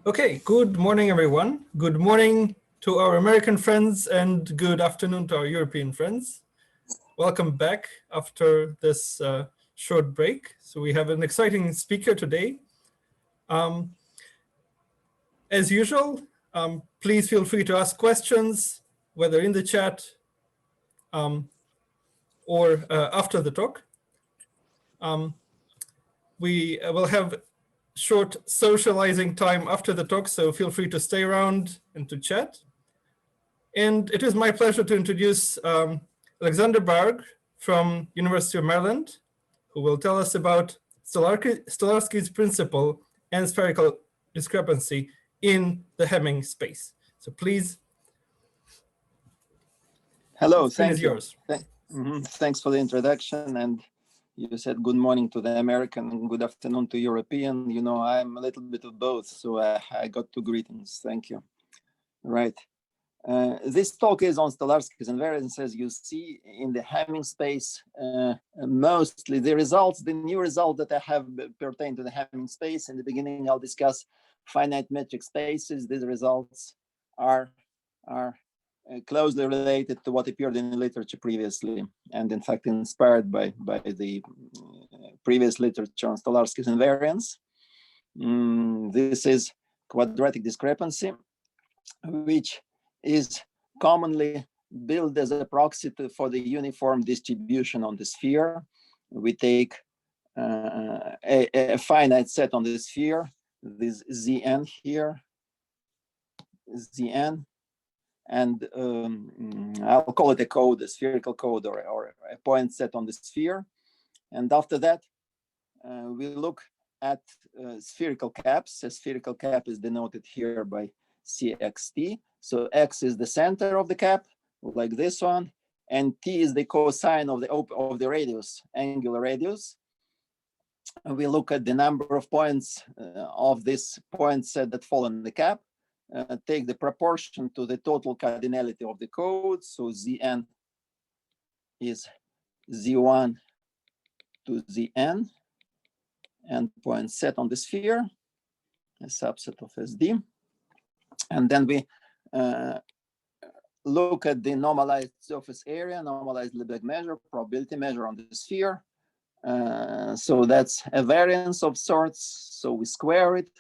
Okay, good morning, everyone. Good morning to our American friends and good afternoon to our European friends. Welcome back after this short break. So we have an exciting speaker today. As usual, please feel free to ask questions, whether in the chat or after the talk. We will have short socializing time after the talk, so feel free to stay around and to chat. And it is my pleasure to introduce Alexander Barg from University of Maryland, who will tell us about Stolarski's principle and spherical discrepancy in the Hamming space. So please, hello, thank you. Yours. Thanks for the introduction. And you said good morning to the American and good afternoon to European. You know, I'm a little bit of both, so I got two greetings. Thank you. Right. This talk is on Stolarski's invariance. You see in the Hamming space, mostly the new result that I have pertain to the Hamming space. In the beginning, I'll discuss finite metric spaces. These results are closely related to what appeared in the literature previously, and in fact inspired by the previous literature on Stolarski's invariance. This is quadratic discrepancy, which is commonly billed as a proxy for the uniform distribution on the sphere. We take a finite set on the sphere, this Zn here, Zn, and I'll call it a code, a spherical code, or a point set on the sphere. And after that, we look at spherical caps. A spherical cap is denoted here by CXT. So X is the center of the cap, like this one, and T is the cosine of the radius, angular radius. And we look at the number of points of this point set that fall in the cap. Take the proportion to the total cardinality of the code. So Zn is Z1 to Zn, and point set on the sphere, a subset of SD. And then we look at the normalized surface area, normalized Lebesgue measure, probability measure on the sphere. So that's a variance of sorts. So we square it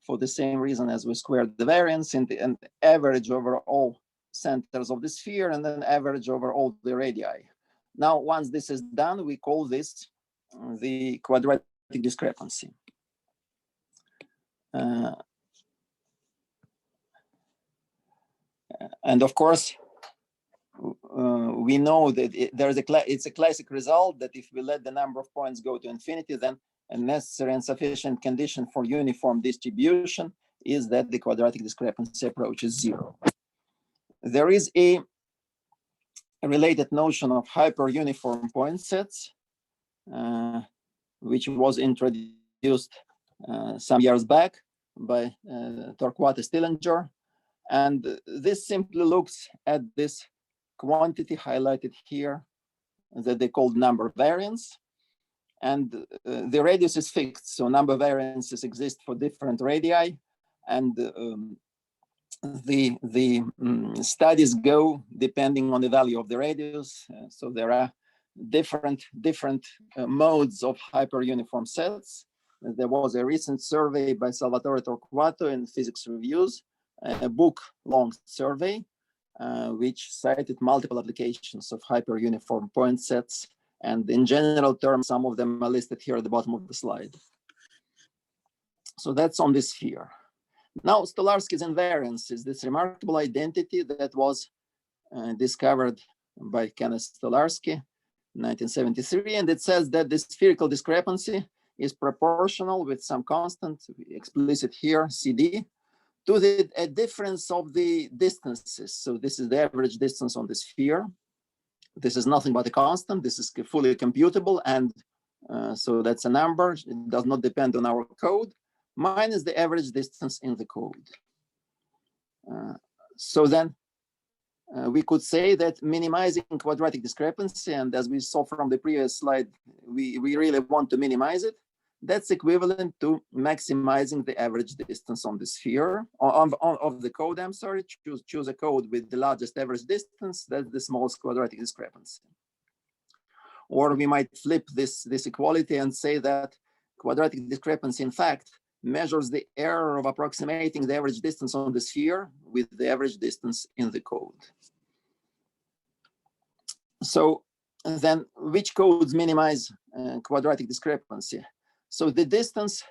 for the same reason as we squared the variance, and average over all centers of the sphere, and then average over all the radii. Now, once this is done, we call this the quadratic discrepancy. And of course, we know that it's a classic result that if we let the number of points go to infinity, then a necessary and sufficient condition for uniform distribution is that the quadratic discrepancy approaches zero. There is a related notion of hyperuniform point sets, which was introduced some years back by Torquato-Stillinger. And this simply looks at this quantity highlighted here that they called number variance. And the radius is fixed, so number variances exist for different radii, and the studies go depending on the value of the radius. So there are different modes of hyperuniform sets. There was a recent survey by Salvatore Torquato in Physics Reviews, a book-long survey, which cited multiple applications of hyperuniform point sets. And in general terms, some of them are listed here at the bottom of the slide. So that's on the sphere. Now, Stolarski's invariance is this remarkable identity that was discovered by Kenneth Stolarski in 1973. And it says that the spherical discrepancy is proportional with some constant, explicit here, CD, to a difference of the distances. So this is the average distance on the sphere. This is nothing but a constant. This is fully computable. And so that's a number. It does not depend on our code, minus the average distance in the code. So then we could say that minimizing quadratic discrepancy, and as we saw from the previous slide, we really want to minimize it. That's equivalent to maximizing the average distance on the sphere, of the code, I'm sorry. Choose a code with the largest average distance, that's the smallest quadratic discrepancy. Or we might flip this equality and say that quadratic discrepancy, in fact, measures the error of approximating the average distance on the sphere with the average distance in the code. So then which codes minimize quadratic discrepancy? So the distance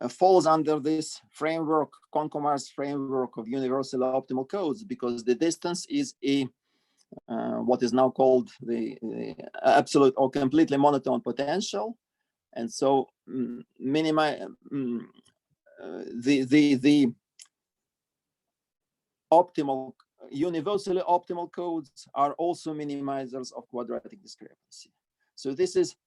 falls under this framework, Konkomar's framework of universal optimal codes, because the distance is a what is now called the absolute or completely monotone potential. And so the optimal, universally optimal codes are also minimizers of quadratic discrepancy. So this is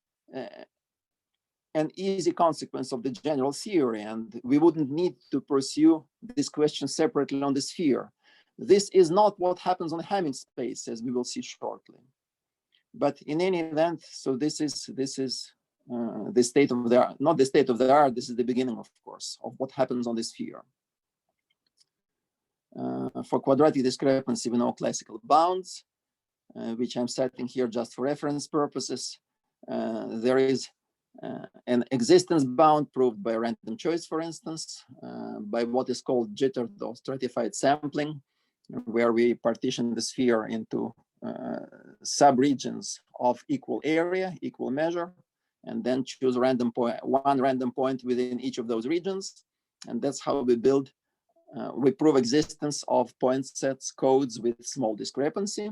an easy consequence of the general theory, and we wouldn't need to pursue this question separately on the sphere. This is not what happens on Hamming space, as we will see shortly. But in any event, so this is the state of the art, not the state of the art, this is the beginning, of course, of what happens on the sphere. For quadratic discrepancy, we know classical bounds, which I'm setting here just for reference purposes. There is an existence bound proved by random choice, for instance, by what is called jittered or stratified sampling, where we partition the sphere into subregions of equal area, equal measure, and then choose one random point within each of those regions. And that's how we build, we prove existence of point sets, codes with small discrepancy.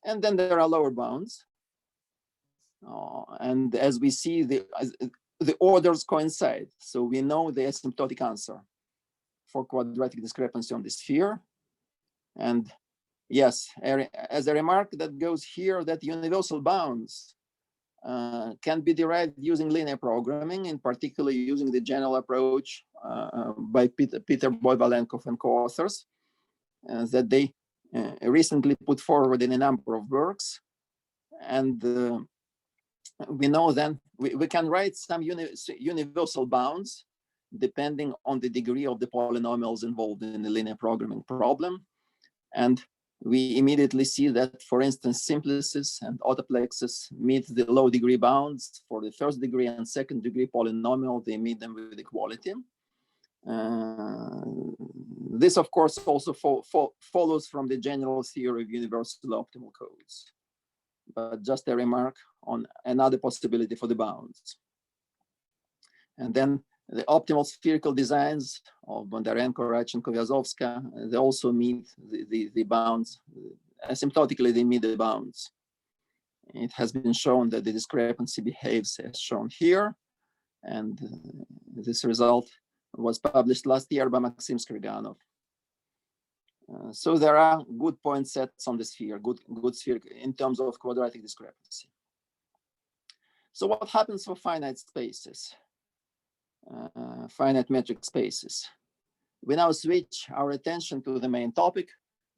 And then there are lower bounds. And as we see, the orders coincide. So we know the asymptotic answer for quadratic discrepancy on the sphere. And yes, as a remark that goes here, that universal bounds can be derived using linear programming, in particular using the general approach by Peter Boivalenkov and co-authors that they recently put forward in a number of works. And we know then we can write some universal bounds depending on the degree of the polynomials involved in the linear programming problem. And we immediately see that, for instance, simplices and autoplexes meet the low degree bounds. For the first degree and second degree polynomial, they meet them with equality. This, of course, also follows from the general theory of universal optimal codes. But just a remark on another possibility for the bounds. And then the optimal spherical designs of Bondarenko, Radchenko, Vyazovska, they also meet the bounds. Asymptotically, they meet the bounds. It has been shown that the discrepancy behaves as shown here. And this result was published last year by Maxim Skriganov. So there are good point sets on the sphere, good sphere in terms of quadratic discrepancy. So what happens for finite spaces? Finite metric spaces. We now switch our attention to the main topic.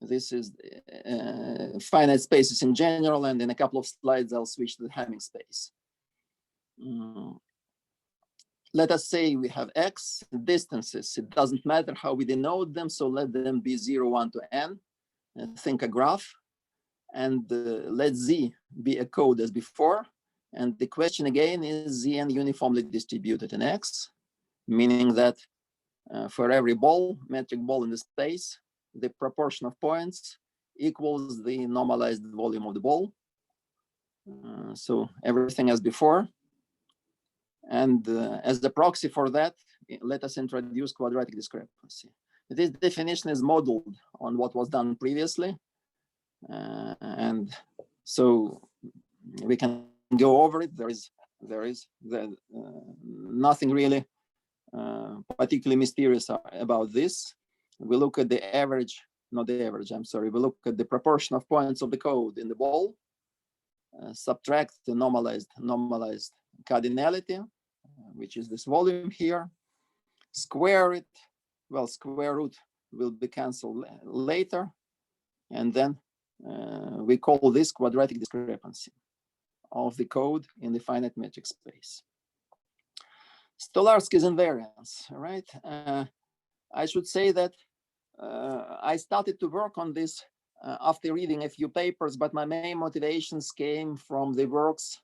This is finite spaces in general, and in a couple of slides, I'll switch to the Hamming space. Let us say we have X distances. It doesn't matter how we denote them, so let them be 0, 1 to n. Think a graph, and let Z be a code as before. And the question again is Zn uniformly distributed in X, meaning that for every ball, metric ball in the space, the proportion of points equals the normalized volume of the ball. So everything as before. And as the proxy for that, let us introduce quadratic discrepancy. This definition is modeled on what was done previously. And so we can go over it. There is nothing really particularly mysterious about this. We look at the average, not the average, I'm sorry. We look at the proportion of points of the code in the ball, subtract the normalized cardinality, which is this volume here, square it. Well, square root will be canceled later. And then we call this quadratic discrepancy. of the code in the finite metric space. Stolarski's invariance, right? I should say that I started to work on this after reading a few papers, but my main motivations came from the works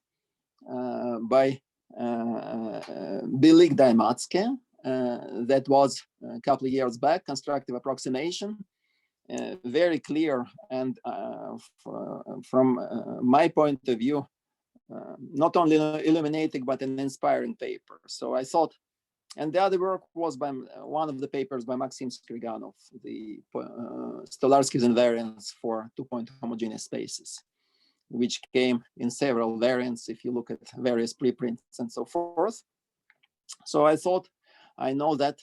by Bilik Daimatske, that was a couple of years back, constructive approximation, very clear, and from my point of view, not only illuminating, but an inspiring paper. So I thought, and the other work was by one of the papers by Maxim Skriganov, the Stolarski's invariance for two-point homogeneous spaces, which came in several variants if you look at various preprints and so forth. So I thought, I know that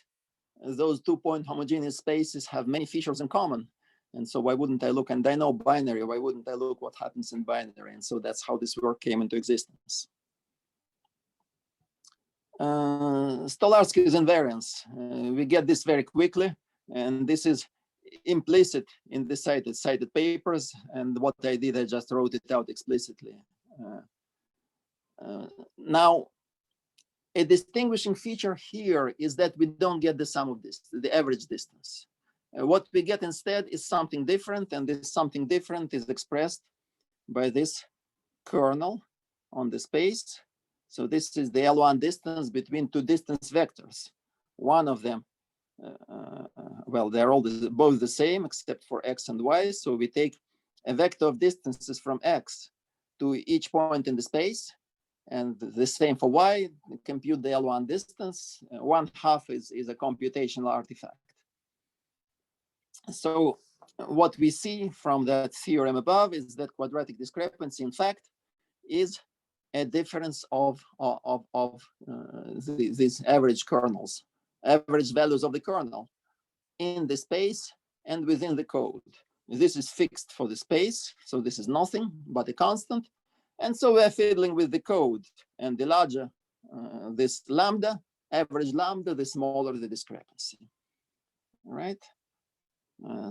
those two-point homogeneous spaces have many features in common. And so why wouldn't I look, and I know binary, why wouldn't I look what happens in binary? And so that's how this work came into existence. Stolarski's invariance, we get this very quickly, and this is implicit in the cited papers, and what I did, I just wrote it out explicitly. Now, a distinguishing feature here is that we don't get the sum of this, the average distance. What we get instead is something different, and this something different is expressed by this kernel on the space. So this is the L1 distance between two distance vectors. One of them, well, they're all both the same except for x and y. So we take a vector of distances from x to each point in the space, and the same for y, compute the L1 distance. 1/2 is a computational artifact. So what we see from that theorem above is that quadratic discrepancy, in fact, is a difference of these average kernels, average values of the kernel in the space and within the code. This is fixed for the space, so this is nothing but a constant. And so we're fiddling with the code, and the larger this lambda, average lambda, the smaller the discrepancy. All right.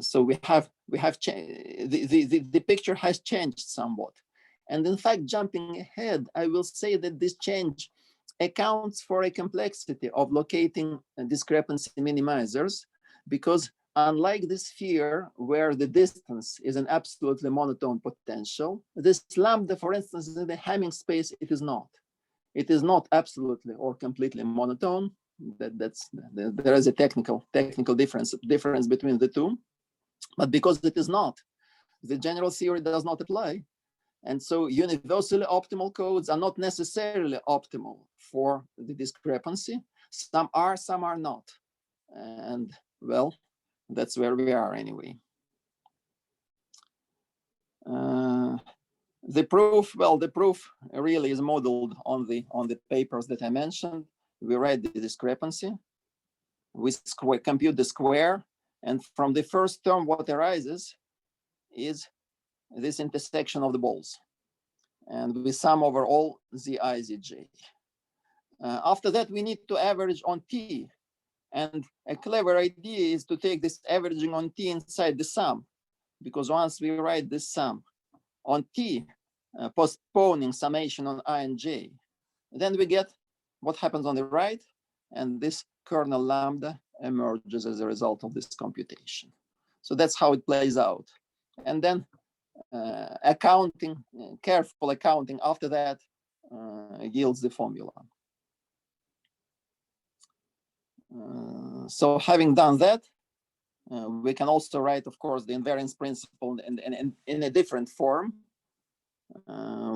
So the picture has changed somewhat. And in fact, jumping ahead, I will say that this change accounts for a complexity of locating discrepancy minimizers, because unlike this sphere where the distance is an absolutely monotone potential, this lambda, for instance, in the Hamming space, it is not. It is not absolutely or completely monotone. There is a technical difference between the two, but because it is not, the general theory does not apply. And so universally optimal codes are not necessarily optimal for the discrepancy. Some are, some are not. And well, that's where we are anyway. The proof really is modeled on the papers that I mentioned. We write the discrepancy, we compute the square, and from the first term, what arises is this intersection of the balls, and we sum over all the izj. After that, we need to average on t, and a clever idea is to take this averaging on t inside the sum, because once we write this sum on t, postponing summation on I and j, then we get what happens on the right, and this kernel lambda emerges as a result of this computation. So that's how it plays out. And then careful accounting after that yields the formula. So having done that, we can also write, of course, the invariance principle in a different form,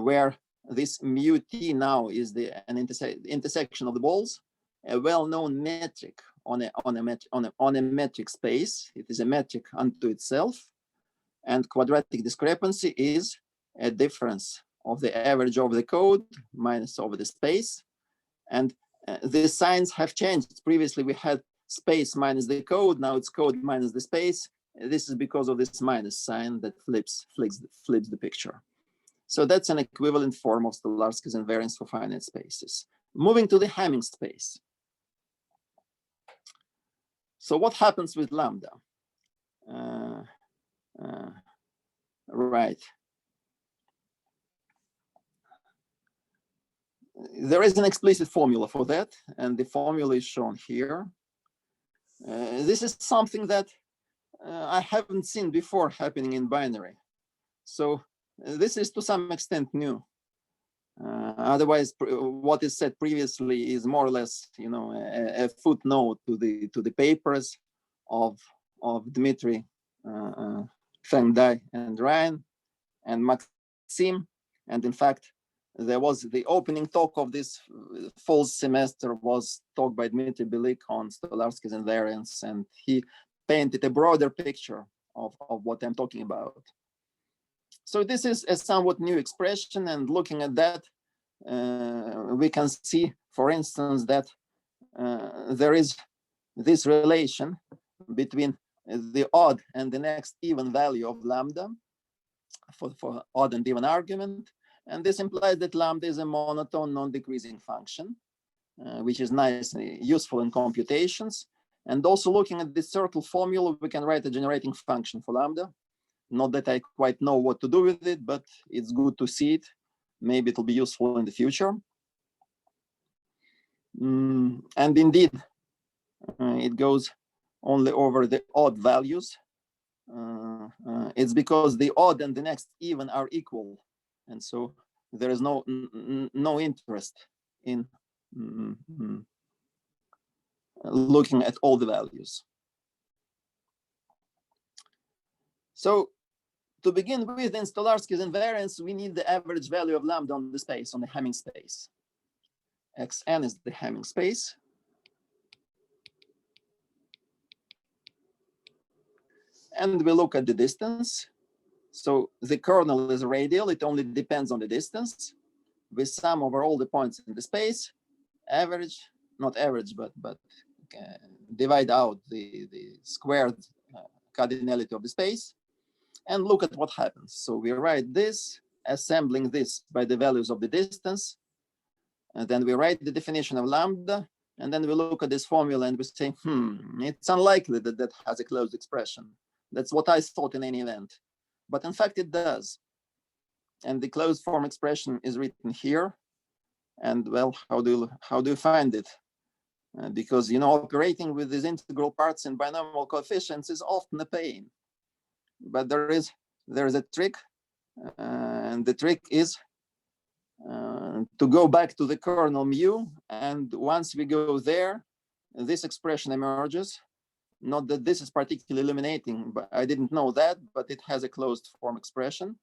where this mu t now is an intersection of the balls, a well-known metric on a metric space. It is a metric unto itself, and quadratic discrepancy is a difference of the average over the code minus over the space. And the signs have changed. Previously, we had space minus the code. Now it's code minus the space. This is because of this minus sign that flips the picture. So that's an equivalent form of Stolarski's invariance for finite spaces. Moving to the Hamming space. So what happens with lambda? Right. There is an explicit formula for that, and the formula is shown here. This is something that I haven't seen before happening in binary. So this is to some extent new. Otherwise, what is said previously is more or less, a footnote to the papers of Dmitry, Feng Dai, and Ryan, and Maxim. And in fact, there was the opening talk of this fall semester was talk by Dmitry Belik on Stolarski's invariance, and he painted a broader picture of what I'm talking about. So this is a somewhat new expression, and looking at that, we can see, for instance, that there is this relation between the odd and the next even value of lambda for odd and even argument. And this implies that lambda is a monotone non-decreasing function, which is nicely useful in computations. And also looking at this circle formula, we can write a generating function for lambda. Not that I quite know what to do with it, but it's good to see it. Maybe it'll be useful in the future. And indeed, it goes only over the odd values. It's because the odd and the next even are equal. And so there is no interest in looking at all the values. So to begin with, in Stolarski's invariance, we need the average value of lambda on the space, on the Hamming space. Xn is the Hamming space. And we look at the distance. So the kernel is radial. It only depends on the distance. We sum over all the points in the space, average, not average, but divide out the squared cardinality of the space, and look at what happens. So we write this, assembling this by the values of the distance, and then we write the definition of lambda, and then we look at this formula and we say, it's unlikely that that has a closed expression. That's what I thought in any event. But in fact, it does. And the closed form expression is written here. And well, how do you find it? Because, operating with these integral parts in binomial coefficients is often a pain. But there is a trick, and the trick is to go back to the kernel mu. And once we go there, this expression emerges. Not that this is particularly illuminating, but I didn't know that, but it has a closed form expression.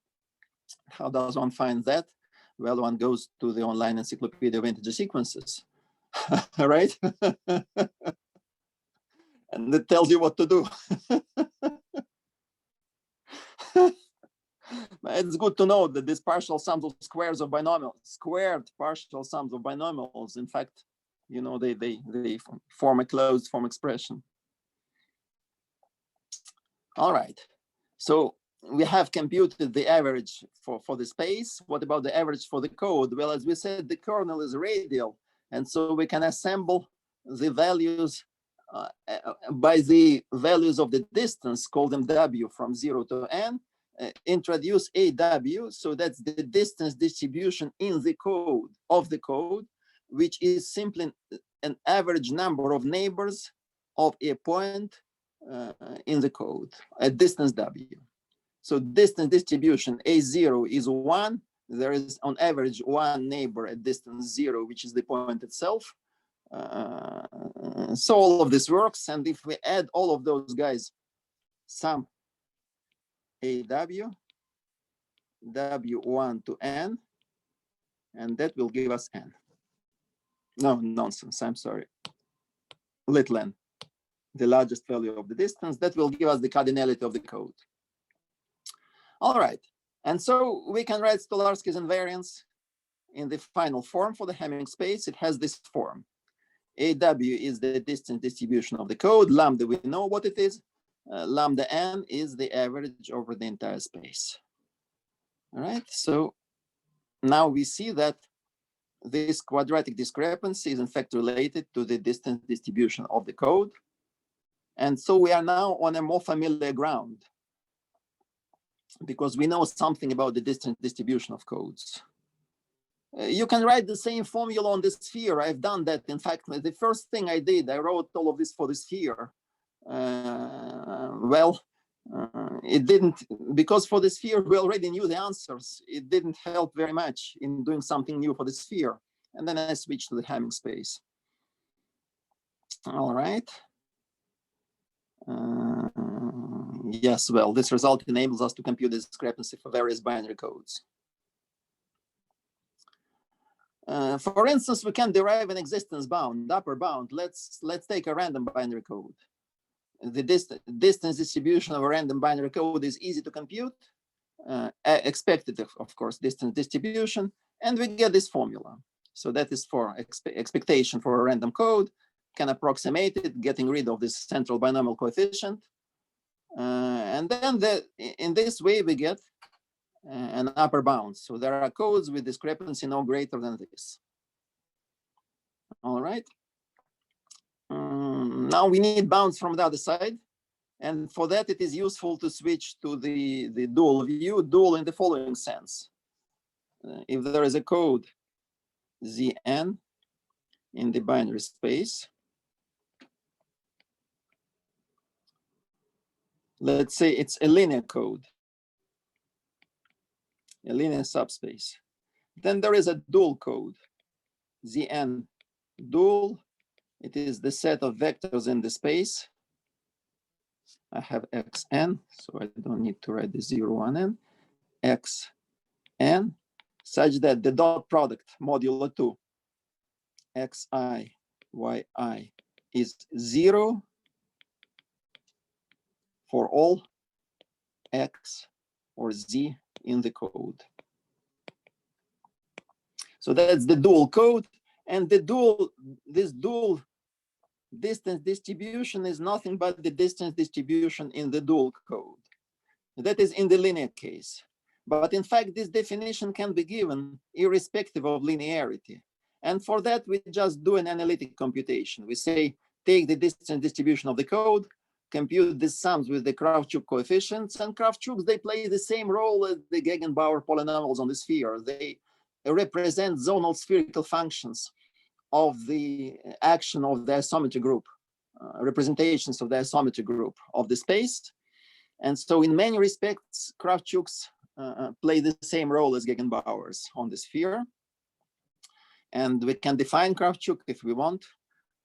How does one find that? Well, one goes to the online encyclopedia of integer sequences, right? And it tells you what to do. It's good to know that these partial sums of squares of binomials, squared partial sums of binomials, in fact, they form a closed form expression. All right, so we have computed the average for the space. What about the average for the code? Well, as we said, the kernel is radial, and so we can assemble the values by the values of the distance, call them W from 0 to n, introduce AW, so that's the distance distribution in the code of the code, which is simply an average number of neighbors of a point in the code at distance W. So distance distribution A0 is 1. There is on average one neighbor at distance 0, which is the point itself. So all of this works. And if we add all of those guys, sum AW, W1 to n, and that will give us n. No, nonsense, I'm sorry. Little n, the largest value of the distance, that will give us the cardinality of the code. All right, and so we can write Stolarski's invariance in the final form for the Hamming space. It has this form. AW is the distance distribution of the code. Lambda, we know what it is. Lambda n is the average over the entire space. All right, so now we see that this quadratic discrepancy is in fact related to the distance distribution of the code. And so we are now on a more familiar ground because we know something about the distance distribution of codes. You can write the same formula on the sphere. I've done that. In fact, the first thing I did, I wrote all of this for the sphere. It didn't, because for the sphere, we already knew the answers. It didn't help very much in doing something new for the sphere. And then I switched to the Hamming space. All right. Yes, well, this result enables us to compute the discrepancy for various binary codes. For instance, we can derive an existence bound, upper bound. Let's take a random binary code. The distance distribution of a random binary code is easy to compute, expected, of course, distance distribution, and we get this formula. So that is for expectation for a random code, can approximate it, getting rid of this central binomial coefficient. And then in this way, we get an upper bound. So there are codes with discrepancy no greater than this. All right. Now we need bounds from the other side. And for that, it is useful to switch to the dual view, dual in the following sense. If there is a code Zn in the binary space, let's say it's a linear code, a linear subspace. Then there is a dual code, Zn dual. It is the set of vectors in the space. I have xn, so I don't need to write the 0, 1, n, xn, such that the dot product modulo 2, xi, yi, is 0 for all x or z in the code. So that's the dual code, and this dual distance distribution is nothing but the distance distribution in the dual code. That is in the linear case. But in fact, this definition can be given irrespective of linearity. And for that, we just do an analytic computation. We say, take the distance distribution of the code, compute the sums with the Kravchuk coefficients, and Kravchuks, they play the same role as the Gegenbauer polynomials on the sphere. They represent zonal spherical functions of the action of the isometry group, representations of the isometry group of the space. And so in many respects, Kravchuks play the same role as Gegenbauers on the sphere. And we can define Kravchuk if we want.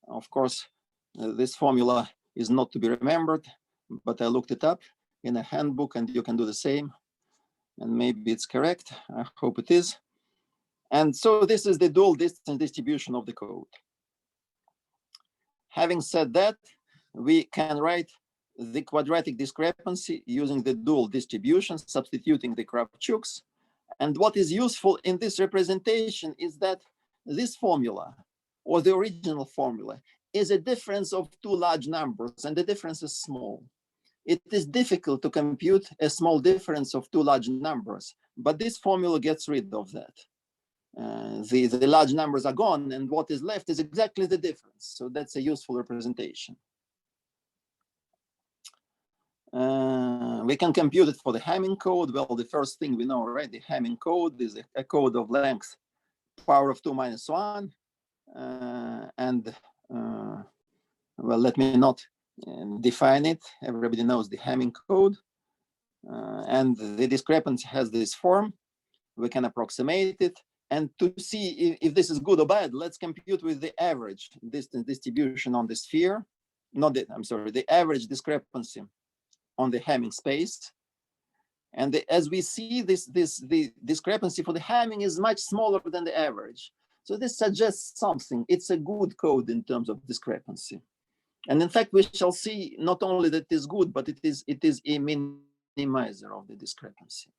Of course, this formula is not to be remembered, but I looked it up in a handbook and you can do the same. And maybe it's correct, I hope it is. And so this is the dual distance distribution of the code. Having said that, we can write the quadratic discrepancy using the dual distribution, substituting the Kravchuks. And what is useful in this representation is that this formula, or the original formula, is a difference of two large numbers, and the difference is small. It is difficult to compute a small difference of two large numbers, but this formula gets rid of that. The large numbers are gone, and what is left is exactly the difference. So that's a useful representation. We can compute it for the Hamming code. Well, the first thing we know, right? The Hamming code is a code of length power of 2 minus 1. Well, let me not define it. Everybody knows the Hamming code. And the discrepancy has this form. We can approximate it. And to see if this is good or bad, let's compute with the average distance distribution on the sphere. The average discrepancy on the Hamming space. And as we see, the discrepancy for the Hamming is much smaller than the average. So this suggests something. It's a good code in terms of discrepancy. And in fact, we shall see not only that it is good, but it is a minimizer of the discrepancy.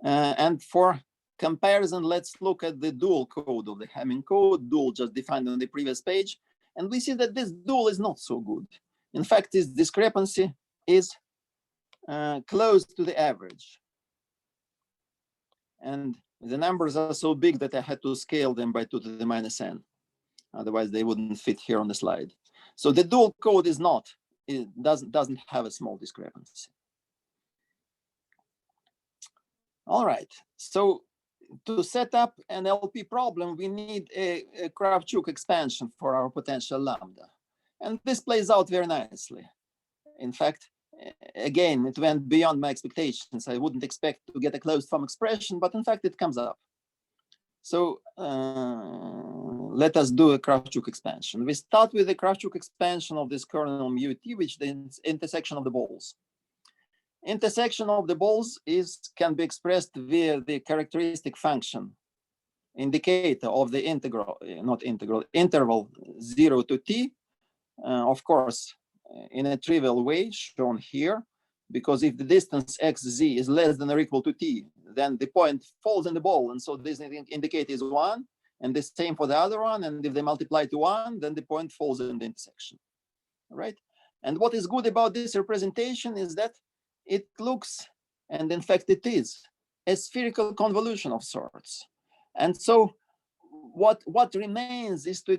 And for comparison, let's look at the dual code of the Hamming code, dual just defined on the previous page. And we see that this dual is not so good. In fact, this discrepancy is close to the average. And the numbers are so big that I had to scale them by 2 to the minus n. Otherwise, they wouldn't fit here on the slide. So the dual code is not, it doesn't have a small discrepancy. All right, so to set up an LP problem, we need a Kravchuk expansion for our potential lambda. And this plays out very nicely. In fact, again, it went beyond my expectations. I wouldn't expect to get a closed form expression, but in fact, it comes up. So let us do a Kravchuk expansion. We start with the Kravchuk expansion of this kernel mu t, which is the intersection of the balls. Intersection of the balls can be expressed via the characteristic function indicator of the interval 0 to t, of course, in a trivial way shown here, because if the distance xz is less than or equal to t, then the point falls in the ball, and so this indicator is 1, and the same for the other one, and if they multiply to 1, then the point falls in the intersection, right? And what is good about this representation is that it looks, and in fact it is, a spherical convolution of sorts. And so what remains is to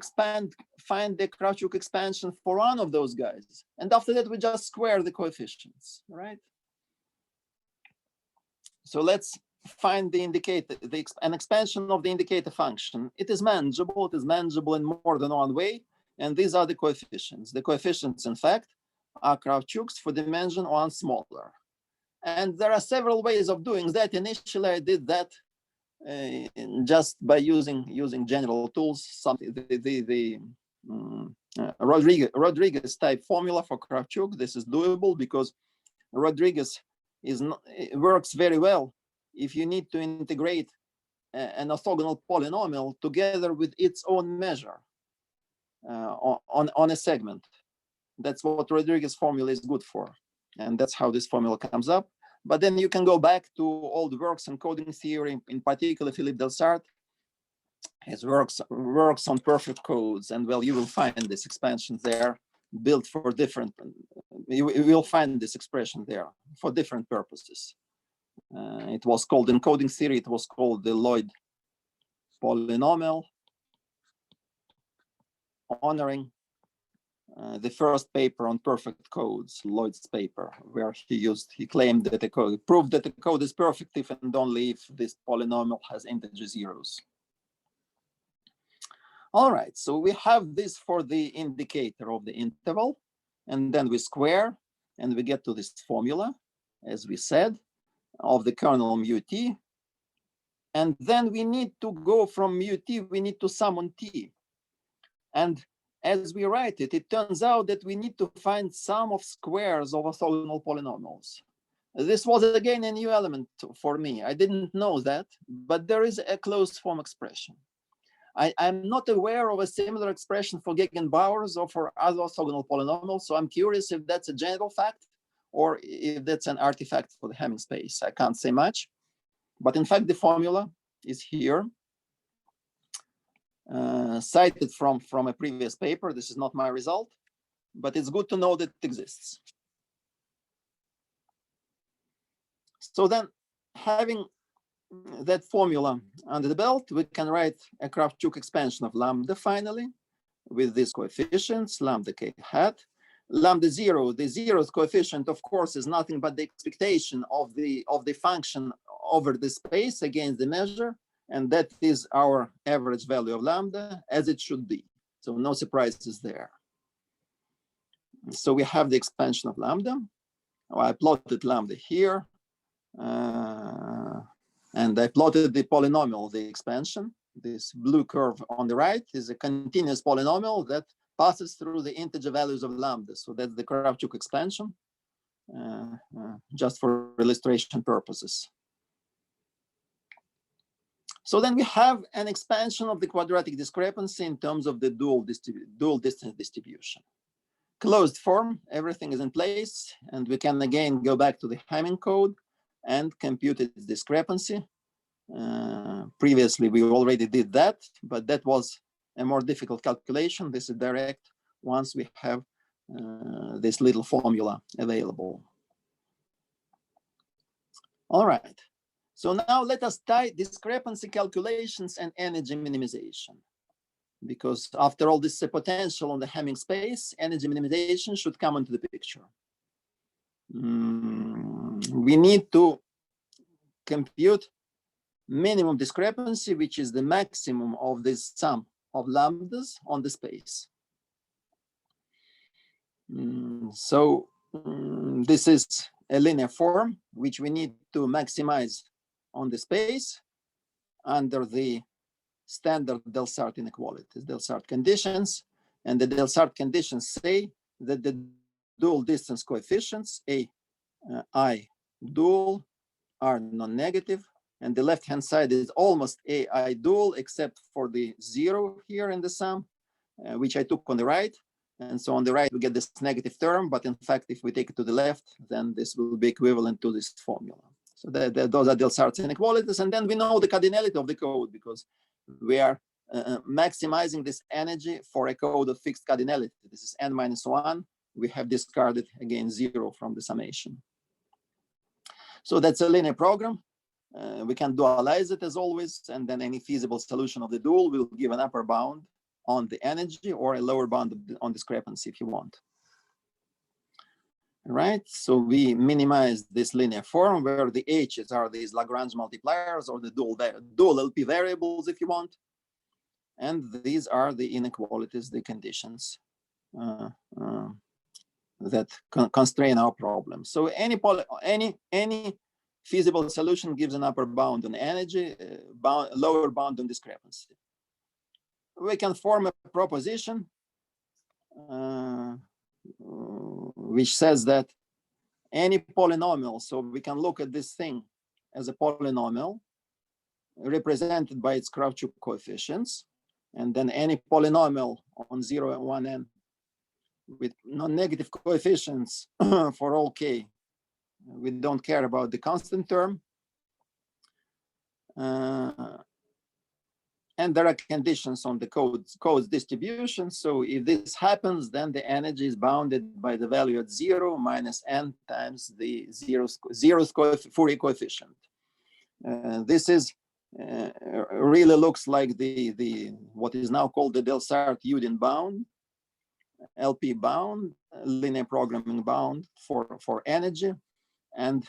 find the Kravchuk expansion for one of those guys. And after that, we just square the coefficients, right? So let's find the indicator, an expansion of the indicator function. It is manageable in more than one way. And these are the coefficients. The coefficients, in fact, are Kravchuks for dimension 1 smaller. And there are several ways of doing that. Initially, I did that just by using general tools, the Rodriguez type formula for Kravchuk. This is doable because Rodriguez works very well if you need to integrate an orthogonal polynomial together with its own measure on a segment. That's what Rodriguez formula is good for. And that's how this formula comes up. But then you can go back to old works on coding theory, in particular Philippe Delsart. His works on perfect codes, and well, you will find this expansion there built for different, you will find this expression there for different purposes. It was called, in coding theory, it was called the Lloyd polynomial, honoring the first paper on perfect codes, Lloyd's paper, where he claimed that proved that the code is perfect if and only if this polynomial has integer zeros. All right, so we have this for the indicator of the interval, and then we square, and we get to this formula, as we said, of the kernel mu t. And then we need to go from mu t, we need to summon t. And as we write it, it turns out that we need to find sum of squares of orthogonal polynomials. This was again a new element for me. I didn't know that, but there is a closed form expression. I'm not aware of a similar expression for Gegenbauers or for other orthogonal polynomials, so I'm curious if that's a general fact or if that's an artifact for the Hamming space. I can't say much, but in fact, the formula is here. Cited from a previous paper. This is not my result, but it's good to know that it exists. So then, having that formula under the belt, we can write a Kravchuk expansion of lambda finally, with these coefficients, lambda k hat. Lambda 0, the zeroth coefficient, of course, is nothing but the expectation of the function over the space against the measure. And that is our average value of lambda, as it should be. So no surprises there. So we have the expansion of lambda. I plotted lambda here. And I plotted the polynomial, the expansion. This blue curve on the right is a continuous polynomial that passes through the integer values of lambda. So that's the Kravchuk expansion, just for illustration purposes. So then we have an expansion of the quadratic discrepancy in terms of the dual distance distribution. Closed form, everything is in place, and we can again go back to the Hamming code and compute its discrepancy. Previously, we already did that, but that was a more difficult calculation. This is direct once we have this little formula available. All right. So now let us tie discrepancy calculations and energy minimization. Because after all, this is a potential on the Hamming space, energy minimization should come into the picture. We need to compute minimum discrepancy, which is the maximum of this sum of lambdas on the space. This is a linear form which we need to maximize on the space under the standard Delsart inequalities, Delsart conditions. And the Delsart conditions say that the dual distance coefficients, I dual, are non-negative. And the left-hand side is almost AI dual, except for the 0 here in the sum, which I took on the right. And so on the right, we get this negative term. But in fact, if we take it to the left, then this will be equivalent to this formula. So those are Delsart inequalities. And then we know the cardinality of the code, because we are maximizing this energy for a code of fixed cardinality. This is n-1. We have discarded again 0 from the summation. So that's a linear program. We can dualize it as always, and then any feasible solution of the dual will give an upper bound on the energy or a lower bound on discrepancy if you want. Right, so we minimize this linear form where the h's are these Lagrange multipliers or the dual LP variables if you want. And these are the inequalities, the conditions that constrain our problem. So any feasible solution gives an upper bound on energy, lower bound on discrepancy. We can form a proposition which says that any polynomial, so we can look at this thing as a polynomial represented by its Kravchuk coefficients, and then any polynomial on 0 and 1n with non-negative coefficients for all k. We don't care about the constant term. And there are conditions on the codes distribution. So if this happens, then the energy is bounded by the value at 0 minus n times the zeroth Fourier coefficient. This is really looks like the what is now called the Delsart-Udin bound, LP bound, linear programming bound for energy. And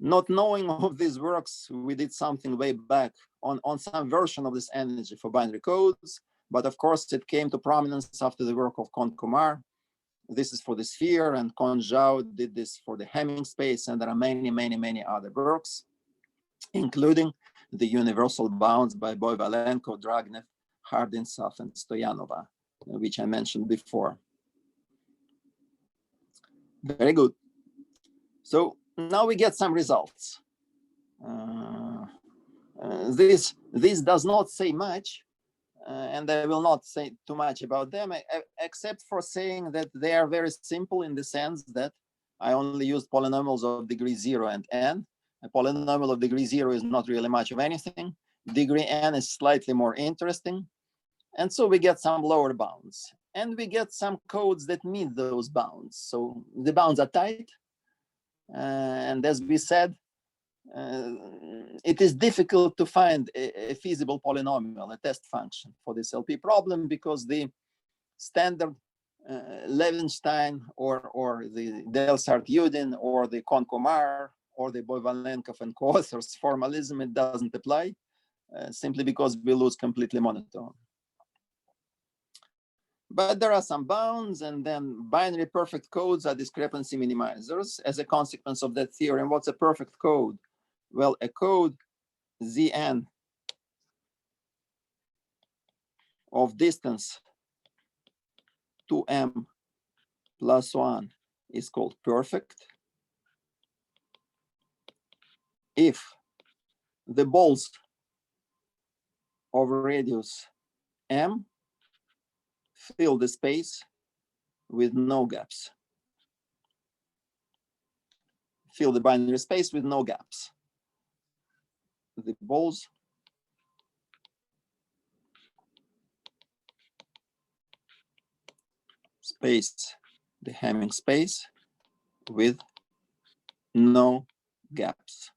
not knowing of these works, we did something way back on some version of this energy for binary codes. But of course, it came to prominence after the work of Kohn-Kumar. This is for the sphere, and Kohn-Zhao did this for the Hamming space. And there are many, many, many other works, including the universal bounds by Boyvalenko, Dragnev, Hardinsoff, and Stoyanova, which I mentioned before. Very good. So now we get some results. This does not say much, and I will not say too much about them, except for saying that they are very simple in the sense that I only used polynomials of degree 0 and n. A polynomial of degree 0 is not really much of anything. Degree n is slightly more interesting. And so we get some lower bounds. And we get some codes that meet those bounds. So the bounds are tight. And as we said, it is difficult to find a feasible polynomial, a test function for this LP problem, because the standard Levenstein or the Delsart-Udin or the Kohn-Kumar or the Boyvalenkov and co-authors formalism, it doesn't apply, simply because we lose completely monotone. But there are some bounds, and then binary perfect codes are discrepancy minimizers as a consequence of that theorem. What's a perfect code? Well, a code Zn of distance 2m plus 1 is called perfect if the balls of radius m fill the space with no gaps. Fill the binary space with no gaps. The balls space, the Hamming space with no gaps.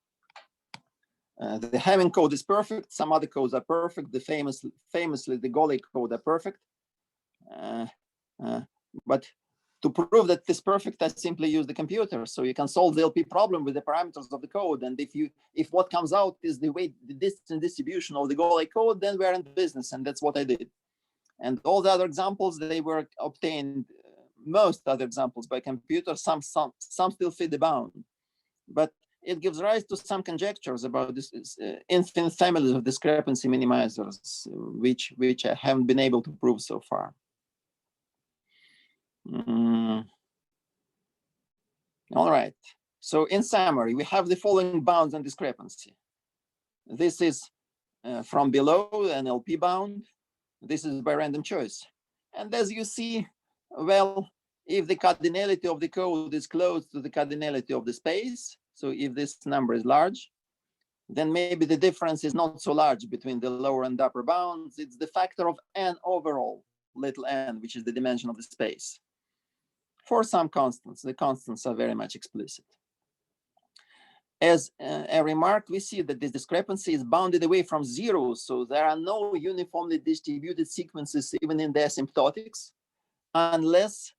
The Hamming code is perfect. Some other codes are perfect. The famously the Golay code are perfect. But To prove that this perfect, I simply use the computer. So you can solve the LP problem with the parameters of the code. And if what comes out is the distance distribution of the Golang code, then we're in business. And that's what I did. And all the other examples, they were obtained, most other examples by computer, some still fit the bound. But it gives rise to some conjectures about this infinite families of discrepancy minimizers, which I haven't been able to prove so far. All right. So in summary, we have the following bounds on discrepancy. This is from below an LP bound. This is by random choice. And as you see, well, if the cardinality of the code is close to the cardinality of the space, so if this number is large, then maybe the difference is not so large between the lower and upper bounds. It's the factor of n overall, little n, which is the dimension of the space. For some constants, the constants are very much explicit. As a remark, we see that this discrepancy is bounded away from zero, so there are no uniformly distributed sequences even in the asymptotics, unless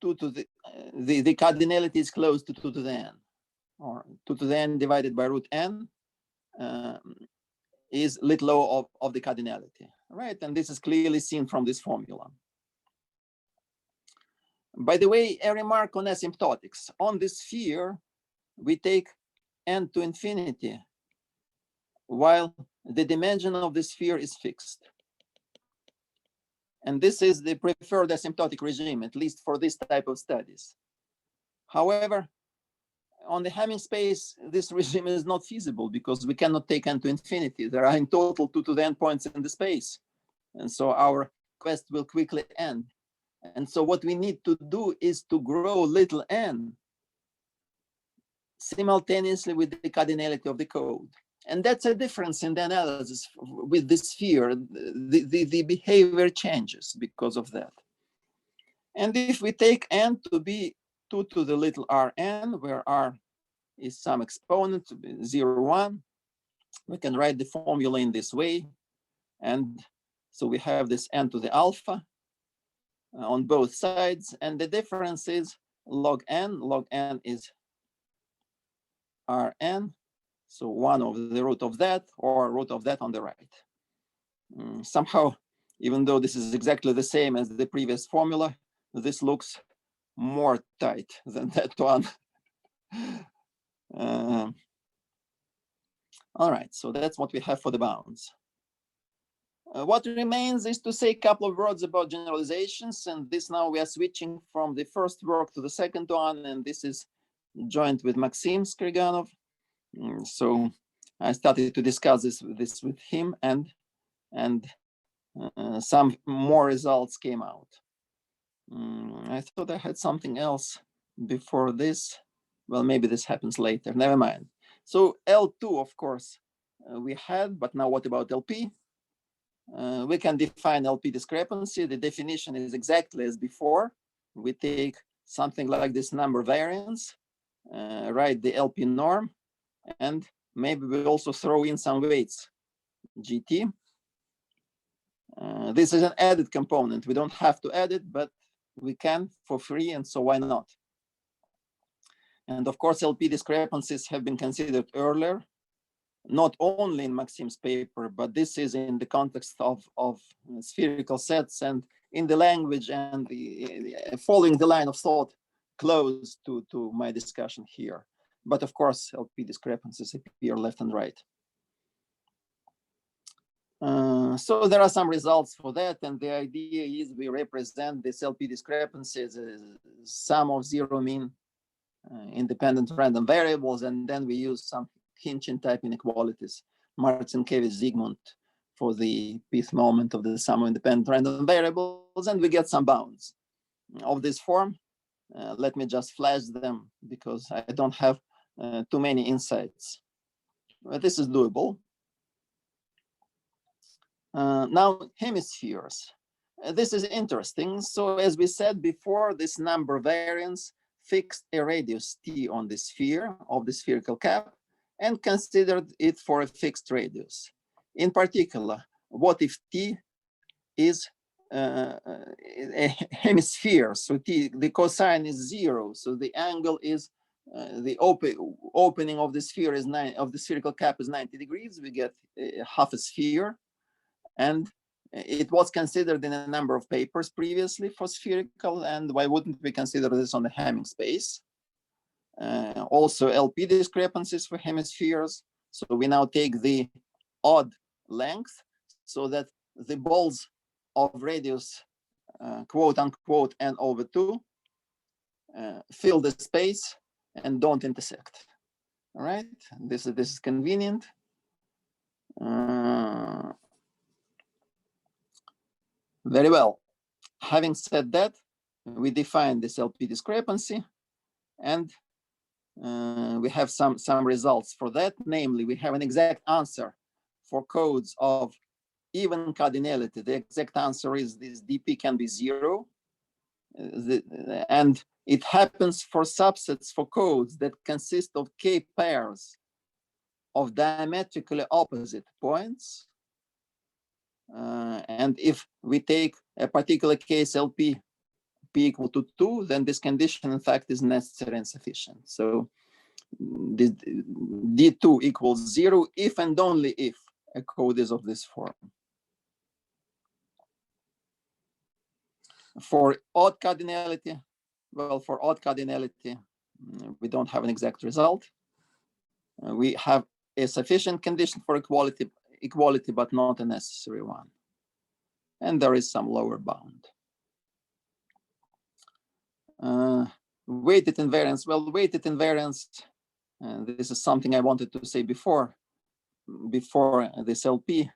2 to the cardinality is close to 2 to the n, or 2 to the n divided by root n is little o of the cardinality, right? And this is clearly seen from this formula. By the way, a remark on asymptotics. On this sphere, we take n to infinity, while the dimension of the sphere is fixed. And this is the preferred asymptotic regime, at least for this type of studies. However, on the Hamming space, this regime is not feasible because we cannot take n to infinity. There are in total 2 to the n points in the space. And so our quest will quickly end. And so what we need to do is to grow little n simultaneously with the cardinality of the code. And that's a difference in the analysis with the sphere. The behavior changes because of that. And if we take n to be 2 to the little rn, where r is some exponent, 0, 1, we can write the formula in this way. And so we have this n to the alpha on both sides, and the difference is log n. Log n is Rn, so 1 over the root of that, or root of that on the right. Somehow, even though this is exactly the same as the previous formula, this looks more tight than that one. All right, so that's what we have for the bounds. What remains is to say a couple of words about generalizations, and this now we are switching from the first work to the second one, and this is joined with Maxim Skriganov. So I started to discuss this with him, and some more results came out. I thought I had something else before this. Well, maybe this happens later, never mind. So L2, of course, we had, but now what about LP? We can define LP discrepancy. The definition is exactly as before. We take something like this number variance, write the LP norm, and maybe we also throw in some weights, GT. This is an added component. We don't have to add it, but we can for free, and so why not? And of course, LP discrepancies have been considered earlier, not only in Maxim's paper, but this is in the context of spherical sets and in the language and following the line of thought close to my discussion here. But of course, LP discrepancies appear left and right. So there are some results for that, and the idea is we represent this LP discrepancy as a sum of zero mean independent random variables, and then we use some Hinchin type inequalities, Marcinkiewicz Zygmunt, for the pth moment of the sum of independent random variables, and we get some bounds of this form. Let me just flash them because I don't have too many insights. But this is doable. Now, hemispheres. This is interesting. So as we said before, this number variance fixed a radius t on the sphere of the spherical cap and considered it for a fixed radius. In particular, what if t is a hemisphere. So the cosine is 0. So the angle is the opening of the sphere is of the spherical cap is 90 degrees. We get half a sphere, and it was considered in a number of papers previously for spherical. And why wouldn't we consider this on the Hamming space? Also LP discrepancies for hemispheres. So we now take the odd length so that the balls of radius quote unquote n over 2 fill the space and don't intersect. All right, this is convenient. Very well. Having said that, we define this LP discrepancy, and we have some results for that. Namely, we have an exact answer for codes of even cardinality. The exact answer is this dp can be 0. And it happens for subsets for codes that consist of k pairs of diametrically opposite points. And if we take a particular case LP p equal to 2, then this condition in fact is necessary and sufficient. So the d2 equals 0 if and only if a code is of this form. For odd cardinality, well, for odd cardinality, we don't have an exact result. We have a sufficient condition for equality, but not a necessary one. And there is some lower bound. Weighted invariance. Well, weighted invariance, this is something I wanted to say before this LP,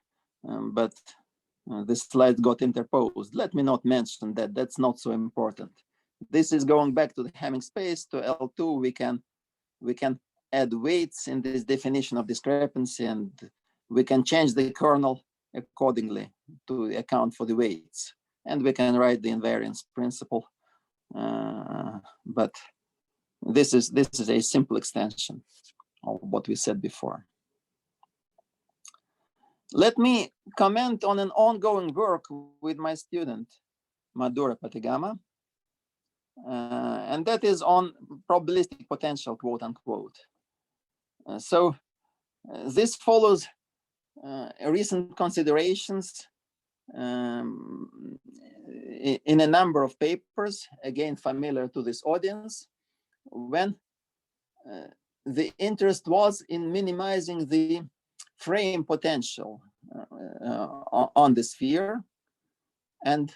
but this slide got interposed. Let me not mention that. That's not so important. This is going back to the Hamming space, to L2. We can add weights in this definition of discrepancy, and we can change the kernel accordingly to account for the weights. And we can write the invariance principle. But this is a simple extension of what we said before. Let me comment on an ongoing work with my student, Madhura Patigama, and that is on probabilistic potential, quote unquote. So this follows recent considerations in a number of papers, again, familiar to this audience, when the interest was in minimizing the frame potential on the sphere. And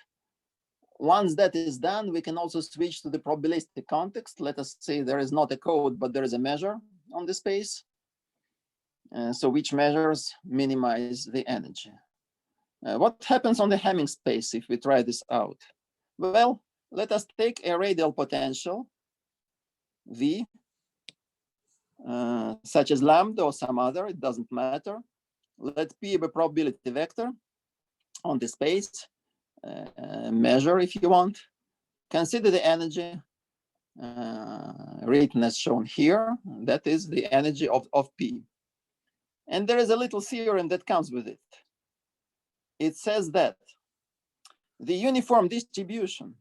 once that is done, we can also switch to the probabilistic context. Let us say there is not a code, but there is a measure on the space. So which measures minimize the energy. What happens on the Hamming space if we try this out? Well, let us take a radial potential, V, such as lambda or some other, it doesn't matter. Let P be a probability vector on the space, measure if you want. Consider the energy written as shown here. That is the energy of P. And there is a little theorem that comes with it. It says that the uniform distribution